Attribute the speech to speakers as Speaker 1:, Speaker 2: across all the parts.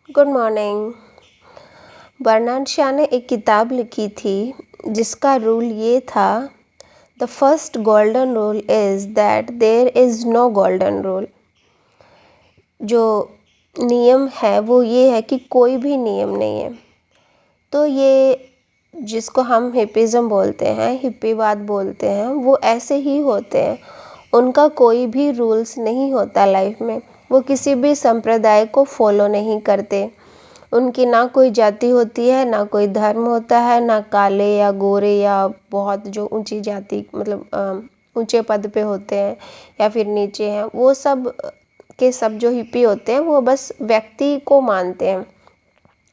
Speaker 1: Good morning. Bernard Shaw ने एक किताब लिखी थी जिसका रूल ये था, the first golden rule is that there is no golden rule. जो नियम है वो ये है कि कोई भी नियम नहीं है। तो ये जिसको हम हिप्पिज़म बोलते हैं, हिप्पीवाद बोलते हैं, वो ऐसे ही होते हैं। उनका कोई भी रूल्स नहीं होता लाइफ में। वो किसी भी संप्रदाय को फॉलो नहीं करते। उनकी ना कोई जाति होती है, ना कोई धर्म होता है, ना काले या गोरे या बहुत जो ऊंची जाति मतलब ऊंचे पद पे होते हैं या फिर नीचे हैं, वो सब के सब जो हिप्पी होते हैं वो बस व्यक्ति को मानते हैं।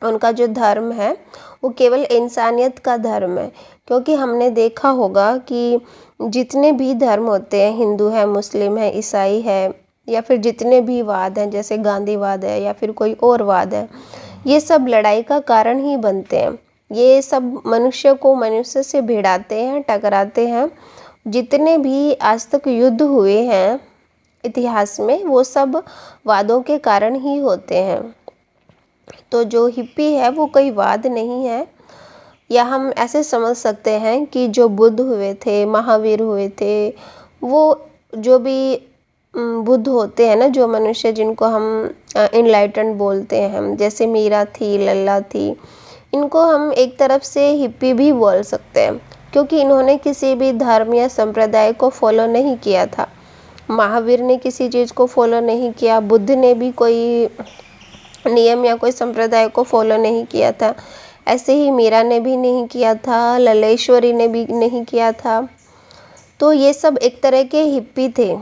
Speaker 1: उनका जो धर्म है वो केवल इंसानियत का धर्म है। क्योंकि हमने देखा होगा कि जितने भी धर्म होते हैं, हिंदू है, मुस्लिम है, ईसाई है, या फिर जितने भी वाद हैं जैसे गांधीवाद है या फिर कोई और वाद है, ये सब लड़ाई का कारण ही बनते हैं। ये सब मनुष्य को मनुष्य से भिड़ाते हैं, टकराते हैं। जितने भी आज तक युद्ध हुए हैं इतिहास में, वो सब वादों के कारण ही होते हैं। तो जो हिप्पी है वो कोई वाद नहीं है, या हम ऐसे समझ सकते हैं कि जो बुद्ध हुए थे, महावीर हुए थे, वो जो भी बुद्ध होते हैं ना, जो मनुष्य जिनको हम इनलाइटेंड बोलते हैं, हम जैसे मीरा थी, लल्ला थी, इनको हम एक तरफ से हिप्पी भी बोल सकते हैं। क्योंकि इन्होंने किसी भी धर्म या संप्रदाय को फॉलो नहीं किया था। महावीर ने किसी चीज़ को फॉलो नहीं किया, बुद्ध ने भी कोई नियम या कोई संप्रदाय को फॉलो नहीं किया था। ऐसे ही मीरा ने भी नहीं किया था, लल्लेश्वरी ने भी नहीं किया था। तो ये सब एक तरह के हिप्पी थे।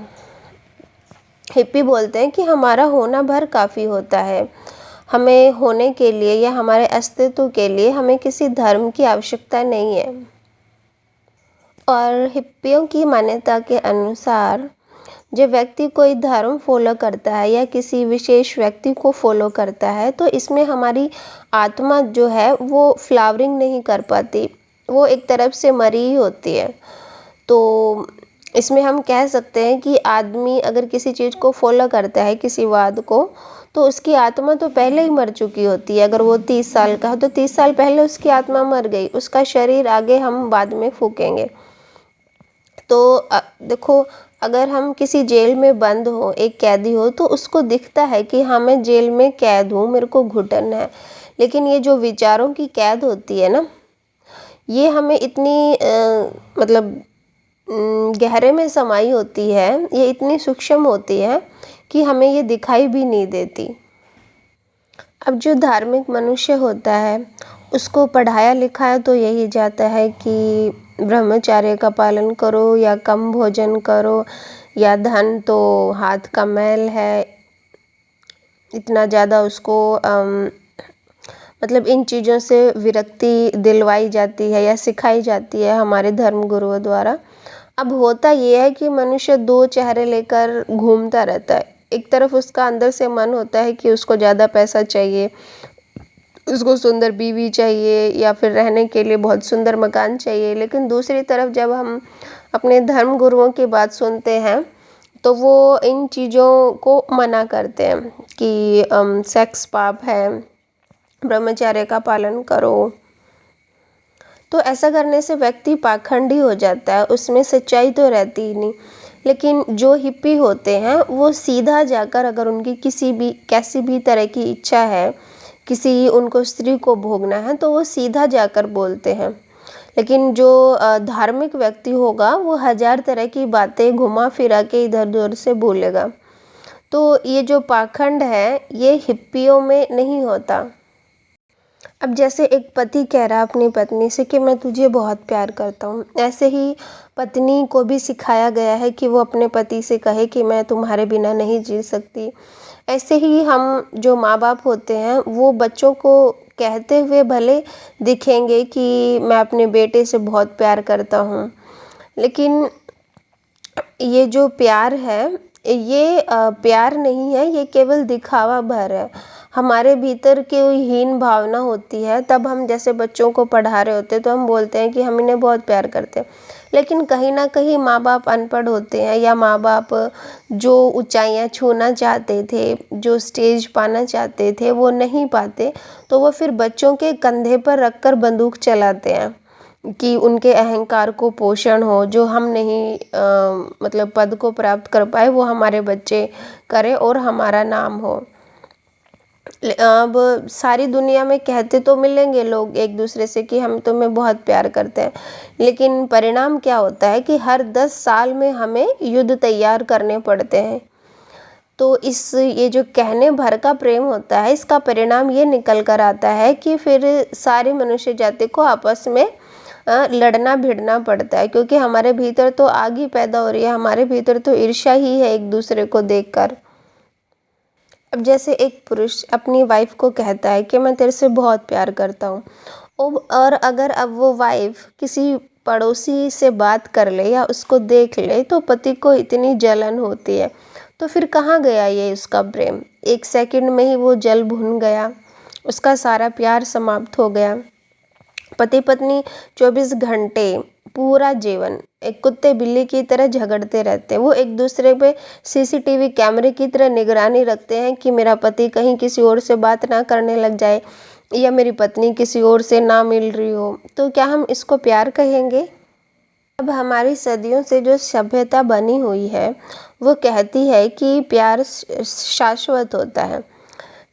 Speaker 1: हिप्पी बोलते हैं कि हमारा होना भर काफ़ी होता है। हमें होने के लिए या हमारे अस्तित्व के लिए हमें किसी धर्म की आवश्यकता नहीं है। और हिप्पियों की मान्यता के अनुसार जब व्यक्ति कोई धर्म फॉलो करता है या किसी विशेष व्यक्ति को फॉलो करता है, तो इसमें हमारी आत्मा जो है वो फ्लावरिंग नहीं कर पाती, वो एक तरफ से मरी ही होती है। तो इसमें हम कह सकते हैं कि आदमी अगर किसी चीज़ को फॉलो करता है, किसी वाद को, तो उसकी आत्मा तो पहले ही मर चुकी होती है। अगर वो 30 साल का हो तो 30 साल पहले उसकी आत्मा मर गई, उसका शरीर आगे हम बाद में फूकेंगे। तो देखो, अगर हम किसी जेल में बंद हो, एक कैदी हो, तो उसको दिखता है कि हाँ मैं जेल में कैद हूँ, मेरे को घुटन है। लेकिन ये जो विचारों की कैद होती है ना, ये हमें इतनी मतलब गहरे में समाई होती है, ये इतनी सूक्ष्म होती है कि हमें ये दिखाई भी नहीं देती। अब जो धार्मिक मनुष्य होता है उसको पढ़ाया लिखाया तो यही जाता है कि ब्रह्मचर्य का पालन करो या कम भोजन करो, या धन तो हाथ का मैल है, इतना ज़्यादा उसको मतलब इन चीज़ों से विरक्ति दिलवाई जाती है या सिखाई जाती है हमारे धर्म गुरुओं द्वारा। अब होता ये है कि मनुष्य दो चेहरे लेकर घूमता रहता है। एक तरफ उसका अंदर से मन होता है कि उसको ज़्यादा पैसा चाहिए, उसको सुंदर बीवी चाहिए, या फिर रहने के लिए बहुत सुंदर मकान चाहिए। लेकिन दूसरी तरफ जब हम अपने धर्म गुरुओं की बात सुनते हैं तो वो इन चीज़ों को मना करते हैं कि सेक्स पाप है, ब्रह्मचर्य का पालन करो। तो ऐसा करने से व्यक्ति पाखंडी हो जाता है, उसमें सच्चाई तो रहती ही नहीं। लेकिन जो हिप्पी होते हैं वो सीधा जाकर, अगर उनकी किसी भी कैसी भी तरह की इच्छा है, किसी उनको स्त्री को भोगना है, तो वो सीधा जाकर बोलते हैं। लेकिन जो धार्मिक व्यक्ति होगा वो हजार तरह की बातें घुमा फिरा के इधर उधर से बोलेगा। तो ये जो पाखंड है ये हिप्पियों में नहीं होता। अब जैसे एक पति कह रहा अपनी पत्नी से कि मैं तुझे बहुत प्यार करता हूँ, ऐसे ही पत्नी को भी सिखाया गया है कि वो अपने पति से कहे कि मैं तुम्हारे बिना नहीं जी सकती। ऐसे ही हम जो माँ बाप होते हैं वो बच्चों को कहते हुए भले दिखेंगे कि मैं अपने बेटे से बहुत प्यार करता हूँ, लेकिन ये जो प्यार है ये प्यार नहीं है, ये केवल दिखावा भर है। हमारे भीतर की हीन भावना होती है, तब हम जैसे बच्चों को पढ़ा रहे होते हैं तो हम बोलते हैं कि हम इन्हें बहुत प्यार करते हैं। लेकिन कहीं ना कहीं माँ बाप अनपढ़ होते हैं, या माँ बाप जो ऊंचाइयाँ छूना चाहते थे, जो स्टेज पाना चाहते थे, वो नहीं पाते, तो वो फिर बच्चों के कंधे पर रखकर बंदूक चलाते हैं कि उनके अहंकार को पोषण हो, जो हम नहीं मतलब पद को प्राप्त कर पाए वो हमारे बच्चे करें और हमारा नाम हो। अब सारी दुनिया में कहते तो मिलेंगे लोग एक दूसरे से कि हम तुम्हें बहुत प्यार करते हैं, लेकिन परिणाम क्या होता है कि हर 10 साल में हमें युद्ध तैयार करने पड़ते हैं। तो ये जो कहने भर का प्रेम होता है, इसका परिणाम ये निकल कर आता है कि फिर सारी मनुष्य जाति को आपस में लड़ना भिड़ना पड़ता है, क्योंकि हमारे भीतर तो आग ही पैदा हो रही है, हमारे भीतर तो ईर्ष्या ही है एक दूसरे को देखकर। अब जैसे एक पुरुष अपनी वाइफ को कहता है कि मैं तेरे से बहुत प्यार करता हूँ, और अगर अब वो वाइफ किसी पड़ोसी से बात कर ले या उसको देख ले तो पति को इतनी जलन होती है, तो फिर कहाँ गया ये उसका प्रेम? एक सेकंड में ही वो जल भुन गया, उसका सारा प्यार समाप्त हो गया। पति पत्नी 24 घंटे पूरा जीवन एक कुत्ते बिल्ली की तरह झगड़ते रहते हैं। वो एक दूसरे पे सीसीटीवी कैमरे की तरह निगरानी रखते हैं कि मेरा पति कहीं किसी और से बात ना करने लग जाए, या मेरी पत्नी किसी और से ना मिल रही हो। तो क्या हम इसको प्यार कहेंगे? अब हमारी सदियों से जो सभ्यता बनी हुई है वो कहती है कि प्यार शाश्वत होता है,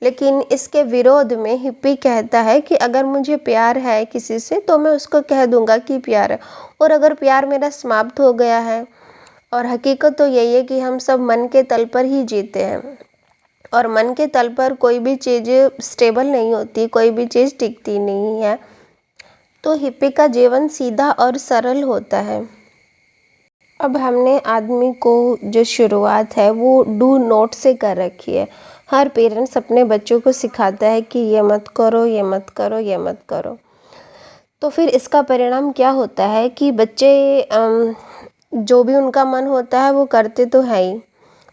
Speaker 1: लेकिन इसके विरोध में हिप्पी कहता है कि अगर मुझे प्यार है किसी से तो मैं उसको कह दूंगा कि प्यार है, और अगर प्यार मेरा समाप्त हो गया है, और हकीकत तो यही है कि हम सब मन के तल पर ही जीते हैं, और मन के तल पर कोई भी चीज़ स्टेबल नहीं होती, कोई भी चीज़ टिकती नहीं है। तो हिप्पी का जीवन सीधा और सरल होता है। अब हमने आदमी को जो शुरुआत है वो डू नॉट से कर रखी है। हर पेरेंट्स अपने बच्चों को सिखाता है कि ये मत करो, ये मत करो, ये मत करो। तो फिर इसका परिणाम क्या होता है कि बच्चे जो भी उनका मन होता है वो करते तो है ही,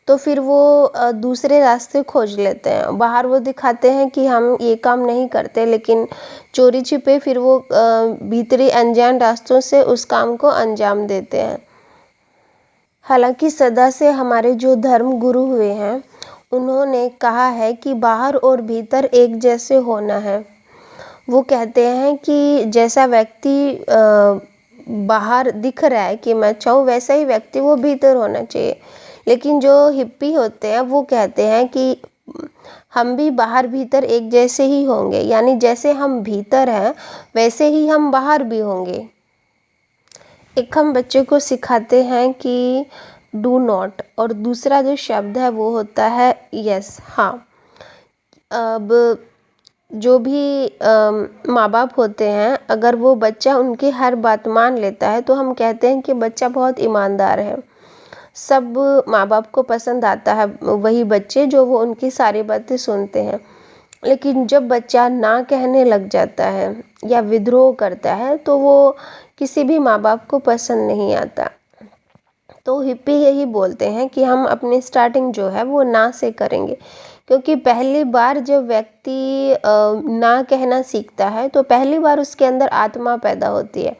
Speaker 1: तो फिर वो दूसरे रास्ते खोज लेते हैं। बाहर वो दिखाते हैं कि हम ये काम नहीं करते, लेकिन चोरी छिपे फिर वो भीतरी अनजान रास्तों से उस काम को अंजाम देते हैं। हालांकि सदा से हमारे जो धर्म गुरु हुए हैं उन्होंने कहा है कि बाहर और भीतर एक जैसे होना है। वो कहते हैं कि जैसा व्यक्ति बाहर दिख रहा है कि मैं अच्छा हूँ, वैसा ही व्यक्ति वो भीतर होना चाहिए। लेकिन जो हिप्पी होते हैं वो कहते हैं कि हम भी बाहर भीतर एक जैसे ही होंगे, यानी जैसे हम भीतर हैं वैसे ही हम बाहर भी होंगे। एक हम बच्चे को सिखाते हैं कि डू नॉट, और दूसरा जो शब्द है वो होता है यस, हाँ। अब जो भी माँ बाप होते हैं, अगर वो बच्चा उनकी हर बात मान लेता है तो हम कहते हैं कि बच्चा बहुत ईमानदार है। सब माँ बाप को पसंद आता है वही बच्चे जो वो उनकी सारी बातें सुनते हैं। लेकिन जब बच्चा ना कहने लग जाता है या विद्रोह करता है तो वो किसी भी माँ बाप को पसंद नहीं आता। तो हिप्पी यही बोलते हैं कि हम अपनी स्टार्टिंग जो है वो ना से करेंगे, क्योंकि पहली बार जब व्यक्ति ना कहना सीखता है तो पहली बार उसके अंदर आत्मा पैदा होती है।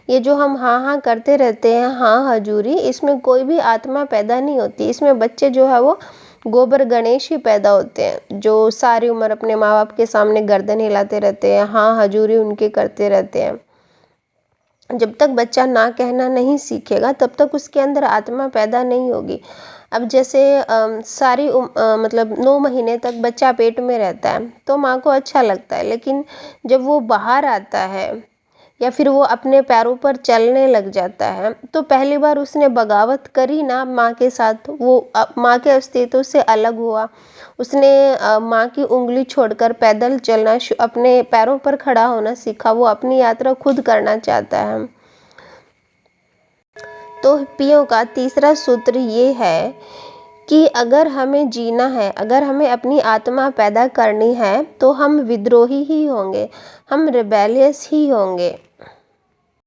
Speaker 1: ये जो हम हाँ हाँ करते रहते हैं, हाँ हजूरी, इसमें कोई भी आत्मा पैदा नहीं होती। इसमें बच्चे जो है वो गोबर गणेश ही पैदा होते हैं, जो सारी उम्र अपने माँ बाप के सामने गर्दन हिलाते रहते हैं, हाँ हजूरी उनके करते रहते हैं। जब तक बच्चा ना कहना नहीं सीखेगा तब तक उसके अंदर आत्मा पैदा नहीं होगी। अब जैसे मतलब 9 महीने तक बच्चा पेट में रहता है तो माँ को अच्छा लगता है, लेकिन जब वो बाहर आता है या फिर वो अपने पैरों पर चलने लग जाता है तो पहली बार उसने बगावत करी ना माँ के साथ, वो माँ के अस्तित्व से अलग हुआ। उसने माँ की उंगली छोड़कर पैदल चलना, अपने पैरों पर खड़ा होना सीखा। वो अपनी यात्रा खुद करना चाहता है। तो हिप्पियों का तीसरा सूत्र ये है कि अगर हमें जीना है, अगर हमें अपनी आत्मा पैदा करनी है तो हम विद्रोही ही होंगे, हम रिबेलियस ही होंगे।